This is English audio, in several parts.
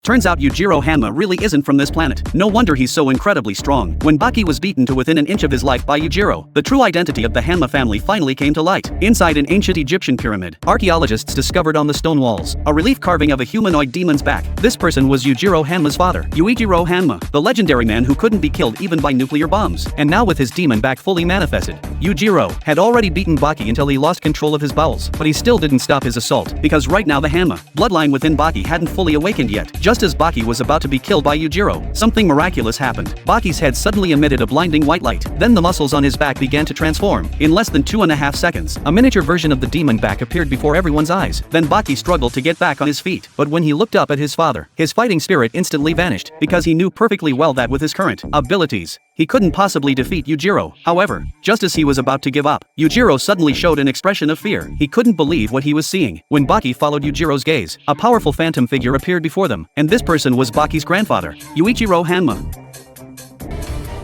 Turns out Yujiro Hanma really isn't from this planet. No wonder he's so incredibly strong. When Baki was beaten to within an inch of his life by Yujiro, the true identity of the Hanma family finally came to light. Inside an ancient Egyptian pyramid, archaeologists discovered on the stone walls a relief carving of a humanoid demon's back. This person was Yujiro Hanma's father, Yuichiro Hanma, the legendary man who couldn't be killed even by nuclear bombs. And now with his demon back fully manifested, Yujiro had already beaten Baki until he lost control of his bowels, but he still didn't stop his assault, because right now the Hanma bloodline within Baki hadn't fully awakened yet. Just as Baki was about to be killed by Yujiro, something miraculous happened. Baki's head suddenly emitted a blinding white light. Then the muscles on his back began to transform. In less than 2.5 seconds, a miniature version of the demon back appeared before everyone's eyes. Then Baki struggled to get back on his feet, but when he looked up at his father, his fighting spirit instantly vanished, because he knew perfectly well that with his current abilities, he couldn't possibly defeat Yujiro. However, just as he was about to give up, Yujiro suddenly showed an expression of fear. He couldn't believe what he was seeing. When Baki followed Yujiro's gaze, a powerful phantom figure appeared before them, and this person was Baki's grandfather, Yuichiro Hanma.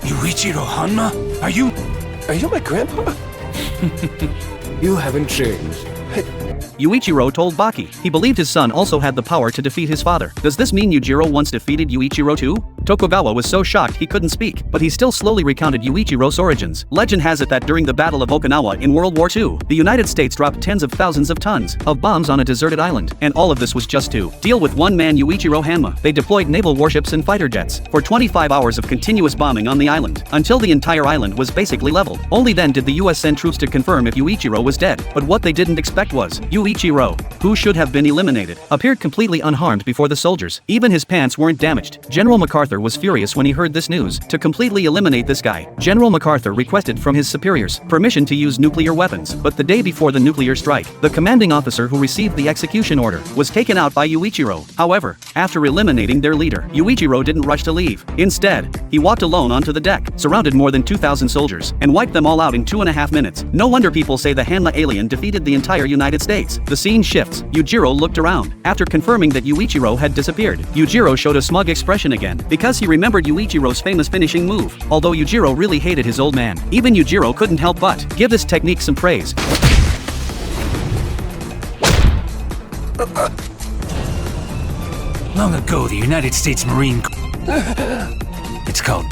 Yuichiro Hanma? Are you my grandpa? You haven't changed. Yuichiro told Baki he believed his son also had the power to defeat his father. Does this mean Yujiro once defeated Yuichiro too? Tokugawa was so shocked he couldn't speak, but he still slowly recounted Yuichiro's origins. Legend has it that during the Battle of Okinawa in World War II, the United States dropped tens of thousands of tons of bombs on a deserted island, and all of this was just to deal with one man, Yuichiro Hanma. They deployed naval warships and fighter jets for 25 hours of continuous bombing on the island, until the entire island was basically leveled. Only then did the US send troops to confirm if Yuichiro was dead, but what they didn't expect was Yuichiro, who should have been eliminated, appeared completely unharmed before the soldiers. Even his pants weren't damaged. General MacArthur was furious when he heard this news. To completely eliminate this guy, General MacArthur requested from his superiors permission to use nuclear weapons, but the day before the nuclear strike, the commanding officer who received the execution order was taken out by Yuichiro. However, after eliminating their leader, Yuichiro didn't rush to leave. Instead, he walked alone onto the deck, surrounded more than 2,000 soldiers, and wiped them all out in 2.5 minutes. No wonder people say the Hanma alien defeated the entire United States. The scene shifts. Yujiro looked around. After confirming that Yuichiro had disappeared, Yujiro showed a smug expression again, because he remembered Yuichiro's famous finishing move. Although Yujiro really hated his old man, even Yujiro couldn't help but give this technique some praise. Long ago, the United States Marine it's called